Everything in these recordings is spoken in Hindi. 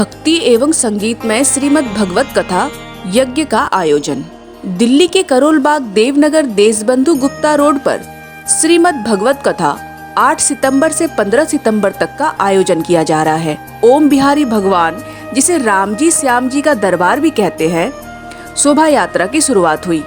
भक्ति एवं संगीतमय श्रीमद् भगवत कथा यज्ञ का आयोजन। दिल्ली के करोल बाग देवनगर देशबंधु गुप्ता रोड पर श्रीमद् भगवत कथा 8 सितंबर से 15 सितंबर तक का आयोजन किया जा रहा है। ओम बिहारी भगवान, जिसे राम जी श्याम जी का दरबार भी कहते हैं, शोभा यात्रा की शुरुआत हुई।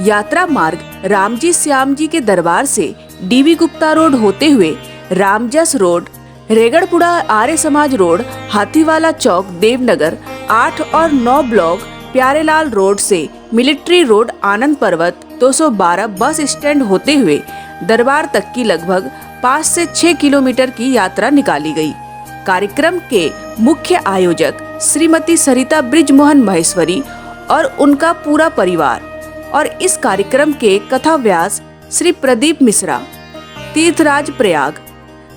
यात्रा मार्ग राम जी श्याम जी के दरबार से डीवी गुप्ता रोड होते हुए रामजस रोड, रेगड़पुरा आर्य समाज रोड, हाथीवाला चौक देवनगर 8 और 9 ब्लॉक प्यारेलाल रोड से मिलिट्री रोड आनंद पर्वत 212 बस स्टैंड होते हुए दरबार तक की लगभग 5 से 6 किलोमीटर की यात्रा निकाली गई। कार्यक्रम के मुख्य आयोजक श्रीमती सरिता ब्रिजमोहन महेश्वरी और उनका पूरा परिवार और इस कार्यक्रम के कथा व्यास श्री प्रदीप मिश्रा, तीर्थराज प्रयाग,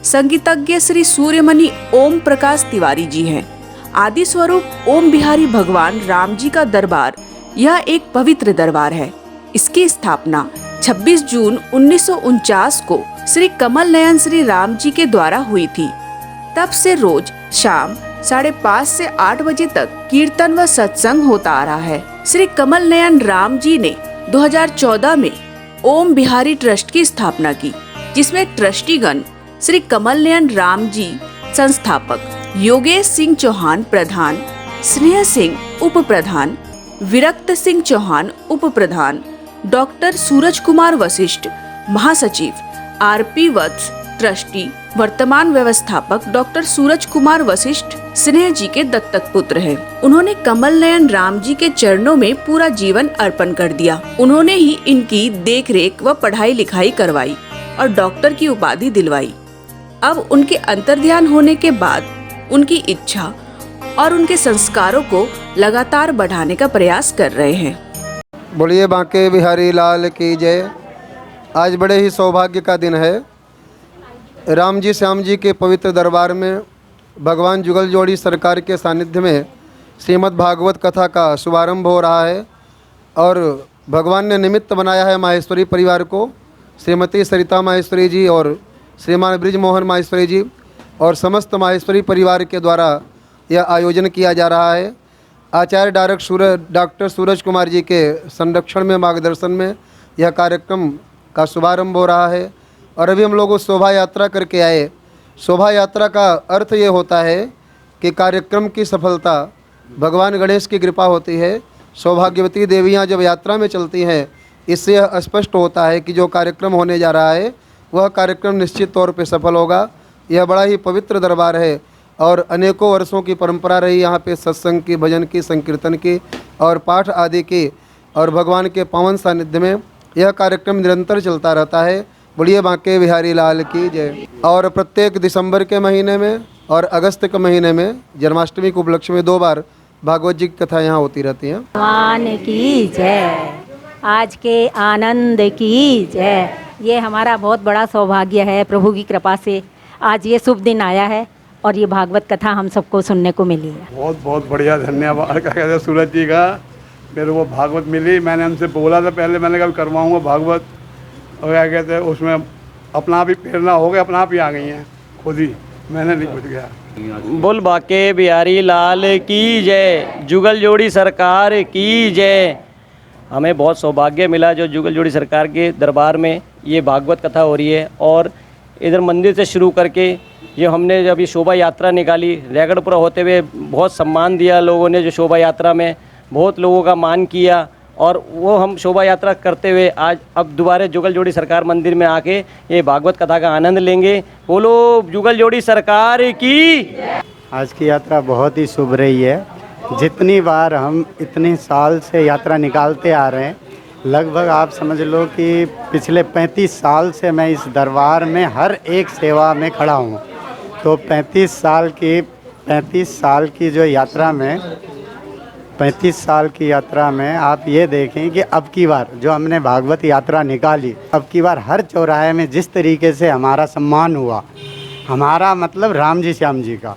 संगीतज्ञ श्री सूर्यमणि ओम प्रकाश तिवारी जी हैं। आदि स्वरूप ओम बिहारी भगवान राम जी का दरबार यह एक पवित्र दरबार है। इसकी स्थापना 26 जून 1949 को श्री कमल नयन श्री राम जी के द्वारा हुई थी। तब से रोज शाम 5:30 से 8 बजे तक कीर्तन व सत्संग होता आ रहा है। श्री कमल नयन राम जी ने 2014 में ओम बिहारी ट्रस्ट की स्थापना की, जिसमें ट्रस्टीगण श्री कमल नयन राम जी संस्थापक, योगेश सिंह चौहान प्रधान, स्नेह सिंह उप प्रधान, विरक्त सिंह चौहान उप प्रधान, डॉक्टर सूरज कुमार वशिष्ठ महासचिव, आरपी वत्स ट्रस्टी, वर्तमान व्यवस्थापक डॉक्टर सूरज कुमार वशिष्ठ स्नेह जी के दत्तक पुत्र हैं। उन्होंने कमल नयन राम जी के चरणों में पूरा जीवन अर्पण कर दिया। उन्होंने ही इनकी देखरेख व पढ़ाई लिखाई करवाई और डॉक्टर की उपाधि दिलवाई। अब उनके अंतर्ध्यान होने के बाद उनकी इच्छा और उनके संस्कारों को लगातार बढ़ाने का प्रयास कर रहे हैं। बोलिए बांके बिहारी लाल की जय। आज बड़े ही सौभाग्य का दिन है। राम जी श्याम जी के पवित्र दरबार में भगवान जुगल जोड़ी सरकार के सानिध्य में श्रीमद् भागवत कथा का शुभारंभ हो रहा है और भगवान ने निमित्त बनाया है माहेश्वरी परिवार को। श्रीमती सरिता माहेश्वरी जी और श्रीमान ब्रिजमोहन माहेश्वरी जी और समस्त माहेश्वरी परिवार के द्वारा यह आयोजन किया जा रहा है। आचार्य डॉक्टर सूरज कुमार जी के संरक्षण में, मार्गदर्शन में यह कार्यक्रम का शुभारंभ हो रहा है। और अभी हम लोग शोभा यात्रा करके आए। शोभा यात्रा का अर्थ ये होता है कि कार्यक्रम की सफलता भगवान गणेश की कृपा होती है। सौभाग्यवती देवियाँ जब यात्रा में चलती हैं, इससे यह स्पष्ट होता है कि जो कार्यक्रम होने जा रहा है वह कार्यक्रम निश्चित तौर पे सफल होगा। यह बड़ा ही पवित्र दरबार है और अनेकों वर्षों की परंपरा रही यहाँ पे सत्संग की, भजन की, संकीर्तन की और पाठ आदि की, और भगवान के पावन सानिध्य में यह कार्यक्रम निरंतर चलता रहता है। बोलिए बांके बिहारी लाल की जय। और प्रत्येक दिसंबर के महीने में और अगस्त के महीने में जन्माष्टमी के उपलक्ष्य में 2 बार भागवत जी की कथा यहाँ होती रहती हैं। भगवान की जय, आज के आनंद की जय। ये हमारा बहुत बड़ा सौभाग्य है, प्रभु की कृपा से आज ये शुभ दिन आया है और ये भागवत कथा हम सबको सुनने को मिली है। बहुत बहुत बढ़िया, धन्यवाद क्या कहते हैं सूरज जी का। मेरे वो भागवत मिली, मैंने उनसे बोला था पहले, मैंने कभी करवाऊँगा भागवत, और क्या कहते हैं उसमें अपना आप ही प्रेरणा हो गया, अपना आप ही आ गई हैं खुद ही, मैंने नहीं कुछ गया। बोल बाके बिहारी लाल की जय, जुगल जोड़ी सरकार की जय। हमें बहुत सौभाग्य मिला जो जुगल जोड़ी सरकार के दरबार में ये भागवत कथा हो रही है। और इधर मंदिर से शुरू करके ये हमने जब ये शोभा यात्रा निकाली, रेगड़पुरा होते हुए बहुत सम्मान दिया लोगों ने, जो शोभा यात्रा में बहुत लोगों का मान किया, और वो हम शोभा यात्रा करते हुए आज अब दोबारा जुगल जोड़ी सरकार मंदिर में आके ये भागवत कथा का आनंद लेंगे। बोलो जुगल जोड़ी सरकार की। आज की यात्रा बहुत ही शुभ रही है। जितनी बार हम इतने साल से यात्रा निकालते आ रहे हैं, लगभग आप समझ लो कि पिछले 35 साल से मैं इस दरबार में हर एक सेवा में खड़ा हूँ। तो 35 साल की जो यात्रा में 35 साल की यात्रा में आप ये देखें कि अब की बार जो हमने भागवत यात्रा निकाली, अब की बार हर चौराहे में जिस तरीके से हमारा सम्मान हुआ, हमारा मतलब राम जी श्याम जी का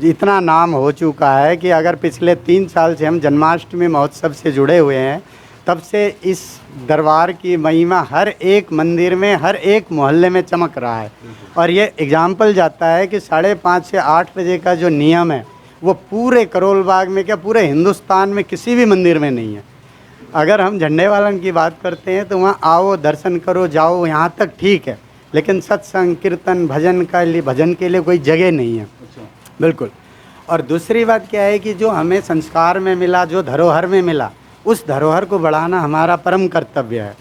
इतना नाम हो चुका है कि अगर पिछले 3 साल से हम जन्माष्टमी महोत्सव से जुड़े हुए हैं, तब से इस दरबार की महिमा हर एक मंदिर में, हर एक मोहल्ले में चमक रहा है। और ये एग्जाम्पल जाता है कि 5:30 से 8 बजे का जो नियम है वो पूरे करोल बाग में क्या पूरे हिंदुस्तान में किसी भी मंदिर में नहीं है। अगर हम झंडे वालन की बात करते हैं तो वहाँ आओ, दर्शन करो, जाओ, यहाँ तक ठीक है, लेकिन सत्संग कीर्तन भजन के लिए कोई जगह नहीं है। बिल्कुल। और दूसरी बात क्या है कि जो हमें संस्कार में मिला, जो धरोहर में मिला, उस धरोहर को बढ़ाना हमारा परम कर्तव्य है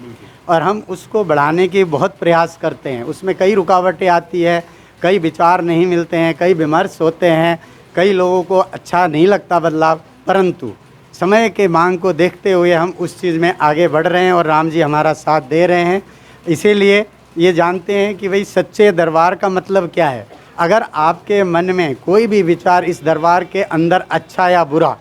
और हम उसको बढ़ाने की बहुत प्रयास करते हैं। उसमें कई रुकावटें आती है, कई विचार नहीं मिलते हैं, कई विमर्श होते हैं, कई लोगों को अच्छा नहीं लगता बदलाव, परंतु समय के मांग को देखते हुए हम उस चीज़ में आगे बढ़ रहे हैं और राम जी हमारा साथ दे रहे हैं। इसीलिए ये जानते हैं कि भाई सच्चे दरबार का मतलब क्या है। अगर आपके मन में कोई भी विचार इस दरबार के अंदर अच्छा या बुरा,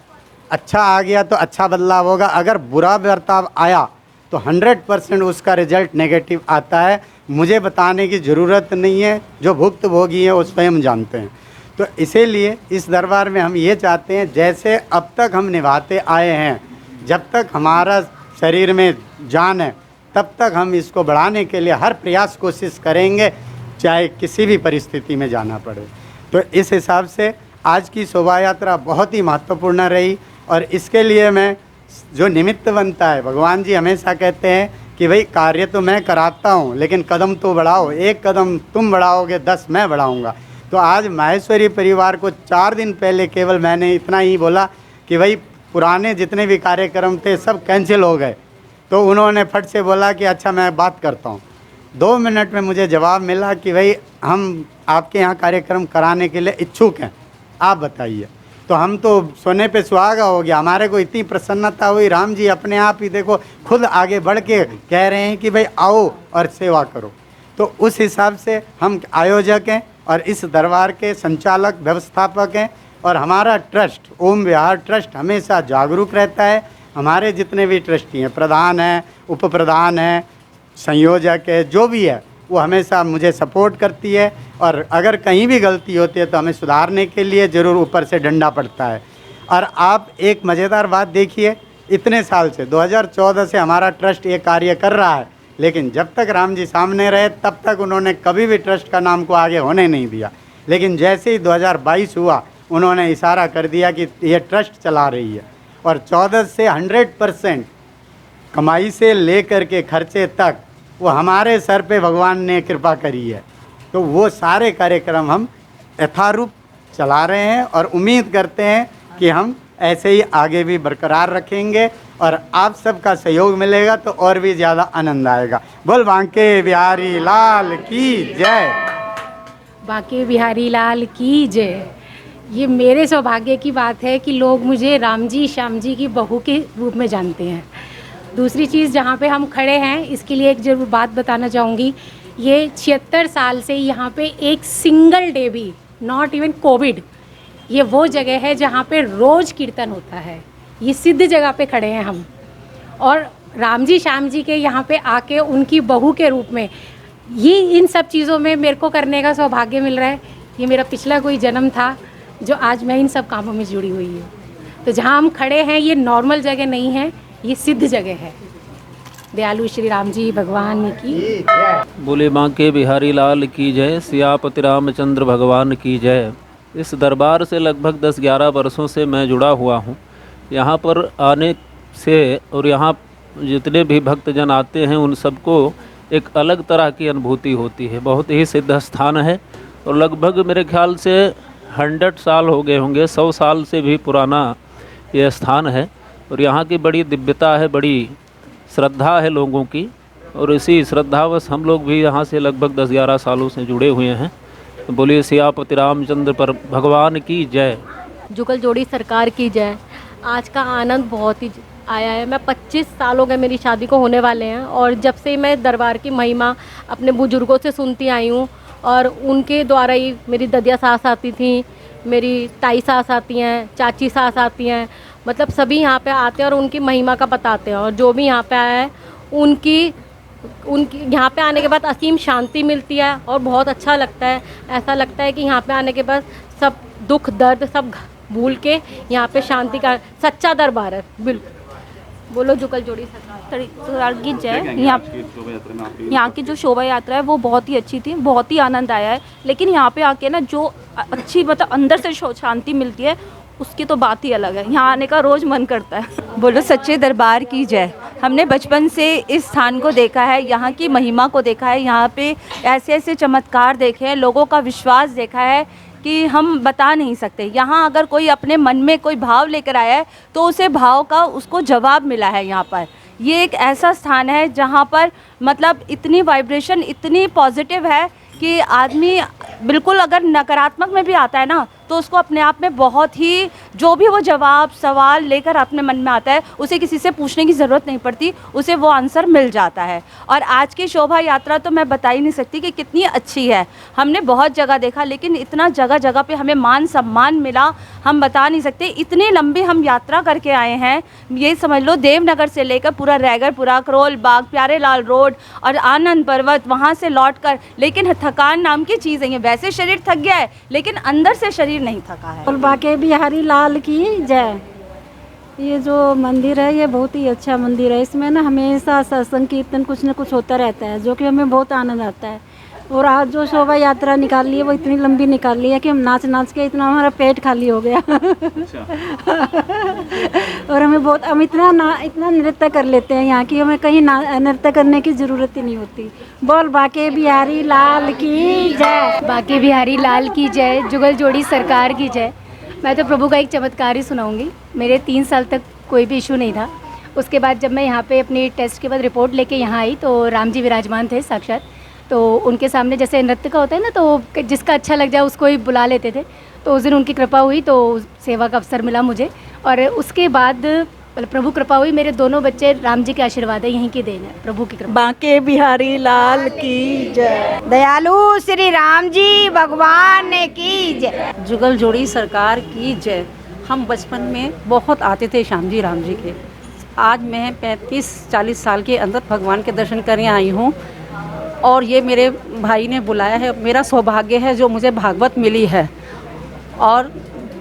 अच्छा आ गया तो अच्छा बदलाव होगा, अगर बुरा बर्ताव आया तो 100% उसका रिजल्ट नेगेटिव आता है। मुझे बताने की ज़रूरत नहीं है, जो भुक्तभोगी है वो स्वयं जानते हैं। तो इसीलिए इस दरबार में हम ये चाहते हैं, जैसे अब तक हम निभाते आए हैं, जब तक हमारा शरीर में जान है तब तक हम इसको बढ़ाने के लिए हर प्रयास कोशिश करेंगे, चाहे किसी भी परिस्थिति में जाना पड़े। तो इस हिसाब से आज की शोभा यात्रा बहुत ही महत्वपूर्ण रही और इसके लिए मैं जो निमित्त बनता है, भगवान जी हमेशा कहते हैं कि भाई कार्य तो मैं कराता हूँ लेकिन कदम तो बढ़ाओ, एक कदम तुम बढ़ाओगे 10 मैं बढ़ाऊँगा। तो आज माहेश्वरी परिवार को 4 दिन पहले केवल मैंने इतना ही बोला कि भाई पुराने जितने भी कार्यक्रम थे सब कैंसिल हो गए, तो उन्होंने फट से बोला कि अच्छा मैं बात करता हूँ। 2 मिनट में मुझे जवाब मिला कि भाई हम आपके यहाँ कार्यक्रम कराने के लिए इच्छुक हैं, आप बताइए। तो हम तो सोने पे सुहागा हो गया, हमारे को इतनी प्रसन्नता हुई। राम जी अपने आप ही देखो खुद आगे बढ़ के कह रहे हैं कि भाई आओ और सेवा करो। तो उस हिसाब से हम आयोजक हैं और इस दरबार के संचालक व्यवस्थापक हैं और हमारा ट्रस्ट ओम विहार ट्रस्ट हमेशा जागरूक रहता है। हमारे जितने भी ट्रस्टी हैं, प्रधान हैं, उप प्रधान हैं, संयोजक है, जो भी है वो हमेशा मुझे सपोर्ट करती है और अगर कहीं भी गलती होती है तो हमें सुधारने के लिए ज़रूर ऊपर से डंडा पड़ता है। और आप एक मज़ेदार बात देखिए, इतने साल से 2014 से हमारा ट्रस्ट ये कार्य कर रहा है, लेकिन जब तक राम जी सामने रहे तब तक उन्होंने कभी भी ट्रस्ट का नाम को आगे होने नहीं दिया। लेकिन जैसे ही 2022 हुआ उन्होंने इशारा कर दिया कि ये ट्रस्ट चला रही है और 14 से 100% कमाई से लेकर के खर्चे तक वो हमारे सर पे भगवान ने कृपा करी है। तो वो सारे कार्यक्रम हम यथारूप चला रहे हैं और उम्मीद करते हैं कि हम ऐसे ही आगे भी बरकरार रखेंगे और आप सबका सहयोग मिलेगा तो और भी ज़्यादा आनंद आएगा। बोल बांके बिहारी लाल की जय। बांके बिहारी लाल की जय। ये मेरे सौभाग्य की बात है कि लोग मुझे राम जी श्याम जी की बहू के रूप में जानते हैं। दूसरी चीज़, जहाँ पे हम खड़े हैं इसके लिए एक ज़रूर बात बताना चाहूँगी। ये 76 साल से यहाँ पे एक सिंगल डे भी, नॉट इवन कोविड, ये वो जगह है जहाँ पे रोज़ कीर्तन होता है। ये सिद्ध जगह पे खड़े हैं हम और राम जी श्याम जी के यहाँ पे आके उनकी बहू के रूप में ये इन सब चीज़ों में मेरे को करने का सौभाग्य मिल रहा है। ये मेरा पिछला कोई जन्म था जो आज मैं इन सब कामों में जुड़ी हुई हूँ। तो जहाँ हम खड़े हैं ये नॉर्मल जगह नहीं है, ये सिद्ध जगह है। दयालु श्री राम जी भगवान की बोले बांके बिहारी लाल की जय, सियापति रामचंद्र भगवान की जय। इस दरबार से लगभग 10-11 वर्षों से मैं जुड़ा हुआ हूँ। यहाँ पर आने से और यहाँ जितने भी भक्तजन आते हैं उन सबको एक अलग तरह की अनुभूति होती है। बहुत ही सिद्ध स्थान है और लगभग मेरे ख्याल से 100 साल हो गए होंगे, 100 साल से भी पुराना ये स्थान है और यहाँ की बड़ी दिव्यता है, बड़ी श्रद्धा है लोगों की और इसी श्रद्धावश हम लोग भी यहाँ से लगभग 10-11 सालों से जुड़े हुए हैं। तो बोलिए सियापति रामचंद्र पर भगवान की जय। जुगल जोड़ी सरकार की जय। आज का आनंद बहुत ही आया है। मैं 25 साल हो गए मेरी शादी को होने वाले हैं और जब से मैं दरबार की महिमा अपने बुजुर्गों से सुनती आई हूँ और उनके द्वारा ही मेरी ददिया सास आती थी, मेरी ताई सास आती हैं, चाची सास आती हैं, मतलब सभी यहाँ पे आते हैं और उनकी महिमा का बताते हैं। और जो भी यहाँ पे आया है उनकी यहाँ पे आने के बाद असीम शांति मिलती है और बहुत अच्छा लगता है। ऐसा लगता है कि यहाँ पे आने के बाद सब दुख दर्द सब भूल के यहाँ पे शांति का सच्चा दरबार है। बिल्कुल। बोलो जुगल जोड़ी सरकार की जय। यहाँ की जो शोभा यात्रा है वो बहुत ही अच्छी थी, बहुत ही आनंद आया है। लेकिन यहाँ पे आके ना जो अच्छी मतलब अंदर से शांति मिलती है उसकी तो बात ही अलग है। यहाँ आने का रोज़ मन करता है। बोलो सच्चे दरबार की जय। हमने बचपन से इस स्थान को देखा है, यहाँ की महिमा को देखा है, यहाँ पे ऐसे ऐसे चमत्कार देखे हैं, लोगों का विश्वास देखा है कि हम बता नहीं सकते। यहाँ अगर कोई अपने मन में कोई भाव लेकर आया है तो उसे भाव का उसको जवाब मिला है। यहाँ पर ये एक ऐसा स्थान है जहाँ पर मतलब इतनी वाइब्रेशन इतनी पॉजिटिव है कि आदमी बिल्कुल अगर नकारात्मक में भी आता है ना तो उसको अपने आप में बहुत ही जो भी वो जवाब सवाल लेकर अपने मन में आता है उसे किसी से पूछने की ज़रूरत नहीं पड़ती, उसे वो आंसर मिल जाता है। और आज की शोभा यात्रा तो मैं बता ही नहीं सकती कि कितनी अच्छी है। हमने बहुत जगह देखा लेकिन इतना जगह जगह पे हमें मान सम्मान मिला हम बता नहीं सकते। इतनी लंबी हम यात्रा करके आए हैं, ये समझ लो देवनगर से लेकर पूरा रैगरपुरा, करोल बाग, प्यारे लाल रोड और आनंद पर्वत, वहाँ से लौट कर। लेकिन थकान नाम की चीज़ नहीं है। वैसे शरीर थक गया है लेकिन अंदर से शरीर नहीं थका है। और बाके बिहारी लाल की जय। ये जो मंदिर है ये बहुत ही अच्छा मंदिर है। इसमें ना हमेशा सत्संग कीर्तन कुछ न कुछ होता रहता है जो कि हमें बहुत आनंद आता है। और आज जो शोभा यात्रा निकाली है वो इतनी लंबी निकाली है कि हम नाच नाच के इतना हमारा पेट खाली हो गया। और हम इतना नृत्य कर लेते हैं यहाँ की, हमें कहीं नृत्य करने की ज़रूरत ही नहीं होती। बोल बाके बिहारी लाल की जय। बाके बिहारी लाल की जय। जुगल जोड़ी सरकार की जय। मैं तो प्रभु का एक चमत्कार ही सुनाऊंगी। मेरे 3 साल तक कोई भी इशू नहीं था। उसके बाद जब मैं यहाँ पे अपनी टेस्ट के बाद रिपोर्ट लेके यहाँ आई तो राम जी विराजमान थे साक्षात। तो उनके सामने जैसे नृत्य का होता है ना तो जिसका अच्छा लग जाए उसको ही बुला लेते थे। तो उस दिन उनकी कृपा हुई तो सेवा का अवसर मिला मुझे। और उसके बाद प्रभु कृपा हुई, मेरे दोनों बच्चे राम जी के आशीर्वाद है, यहीं की देन है, प्रभु की कृपा। बाके बिहारी लाल की जय। दयालु श्री राम जी भगवान की जय। जुगल जोड़ी सरकार की जय। हम बचपन में बहुत आते थे श्याम जी राम जी के। आज मैं 35-40 साल के अंदर भगवान के दर्शन करने आई हूँ और ये मेरे भाई ने बुलाया है। मेरा सौभाग्य है जो मुझे भागवत मिली है। और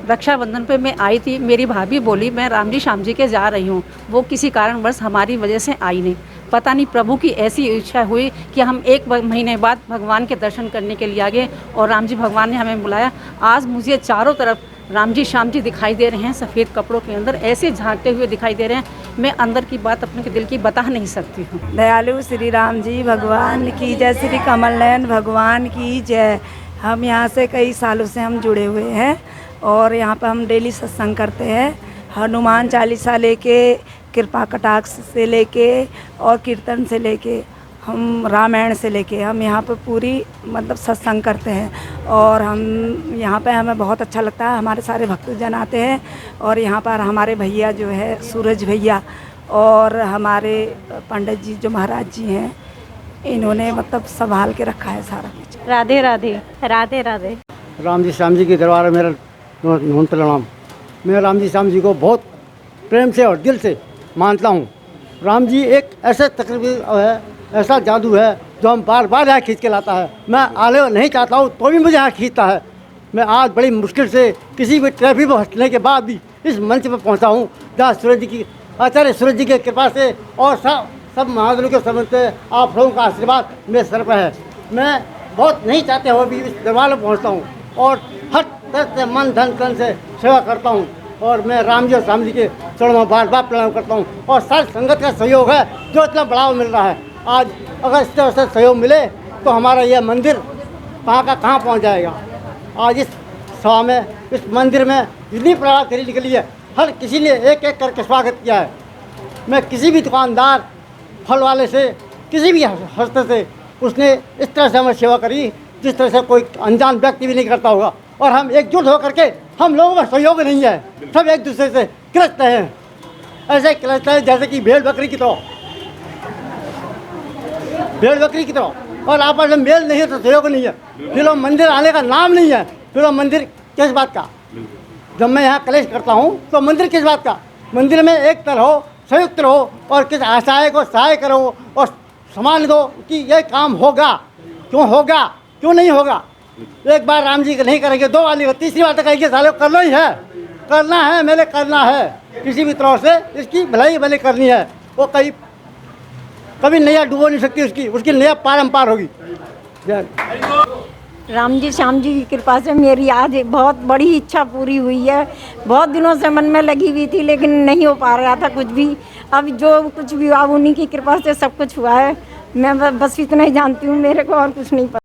रक्षाबंधन पे मैं आई थी, मेरी भाभी बोली मैं राम जी श्याम जी के जा रही हूँ। वो किसी कारणवश हमारी वजह से आई नहीं। पता नहीं प्रभु की ऐसी इच्छा हुई कि हम 1 महीने बाद भगवान के दर्शन करने के लिए आ गए और राम जी भगवान ने हमें बुलाया। आज मुझे चारों तरफ राम जी श्याम जी दिखाई दे रहे हैं, सफ़ेद कपड़ों के अंदर ऐसे झांकते हुए दिखाई दे रहे हैं। मैं अंदर की बात अपने दिल की बता नहीं सकती हूँ। दयालु श्री राम जी भगवान की जय। श्री कमल नयन भगवान की जय। हम यहाँ से कई सालों से हम जुड़े हुए हैं और यहाँ पर हम डेली सत्संग करते हैं। हनुमान चालीसा लेके, कृपा कटाक्ष से लेके और कीर्तन से लेके, हम रामायण से लेके हम यहाँ पर पूरी मतलब सत्संग करते हैं। और हम यहाँ पे हमें बहुत अच्छा लगता है। हमारे सारे भक्तजन आते हैं और यहाँ पर हमारे भैया जो है सूरज भैया और हमारे पंडित जी जो महाराज जी हैं इन्होंने मतलब संभाल के रखा है सारा कुछ। राधे राधे। राधे राधे। राम जी श्याम जी के दरबार में मेरा नमन प्रणाम। मैं राम जी श्याम जी को बहुत प्रेम से और दिल से मानता हूँ। राम जी एक ऐसे तकरीब है, ऐसा जादू है जो हम बार बार यहाँ खींच के लाता है। मैं आने नहीं चाहता हूँ तो भी मुझे यहाँ खींचता है। मैं आज बड़ी मुश्किल से किसी भी ट्रैफिक में हटने के बाद भी इस मंच पर पहुँचा हूँ जहाँ सूरज जी की आचार्य सूरज जी की कृपा से और सब महाजनों के समझ से आप लोगों का आशीर्वाद मेरे सर पर है। मैं बहुत नहीं चाहते हुए भी इस दरबार में पहुँचता हूँ और हर तरह से मन धन तन से सेवा करता हूँ। और मैं राम जी और श्याम जी के चरणों में बार बार प्रणाम करता हूँ। और सारी संगत का सहयोग है जो इतना बढ़ावा मिल रहा है। आज अगर इस तरह से सहयोग मिले तो हमारा यह मंदिर कहाँ का कहाँ पहुँच जाएगा। आज इस सभा में, इस मंदिर में जितनी प्रभाव करी निकली है, हर किसी ने एक एक करके स्वागत किया है। मैं किसी भी दुकानदार, फल वाले से, किसी भी हस्ते से उसने इस तरह से हमें सेवा करी जिस तरह से कोई अनजान व्यक्ति भी नहीं करता होगा। और हम एकजुट होकर के, हम लोगों का सहयोग नहीं है, सब एक दूसरे से कृष्ट हैं। ऐसे कृष्ट है जैसे कि भेड़ बकरी की तरह, भेड़ बकरी की तरह। और आपस में मेल नहीं है तो सहयोग नहीं है, फिर वो मंदिर आने का नाम नहीं है, फिर वो मंदिर किस बात का। जब मैं यहाँ कलेश करता हूँ तो मंदिर किस बात का। मंदिर में एक तरह हो, संयुक्त रहो और किस आशय को सहाय करो और सम्मान दो कि यह काम होगा। क्यों होगा, क्यों नहीं होगा। एक बार राम जी नहीं करेंगे, 2 बार नहीं, तीसरी बार तक कहेंगे साले करना ही है, करना है, मैंने करना है। किसी भी तरह से इसकी भलाई मैंने करनी है। वो कभी नैया डूबो नहीं सकती, उसकी नैया पारंपार होगी। राम जी श्याम जी की कृपा से मेरी आज बहुत बड़ी इच्छा पूरी हुई है। बहुत दिनों से मन में लगी हुई थी लेकिन नहीं हो पा रहा था कुछ भी। अब जो कुछ भी हुआ उन्हीं की कृपा से सब कुछ हुआ है। मैं बस इतना ही जानती हूँ, मेरे को और कुछ नहीं पता।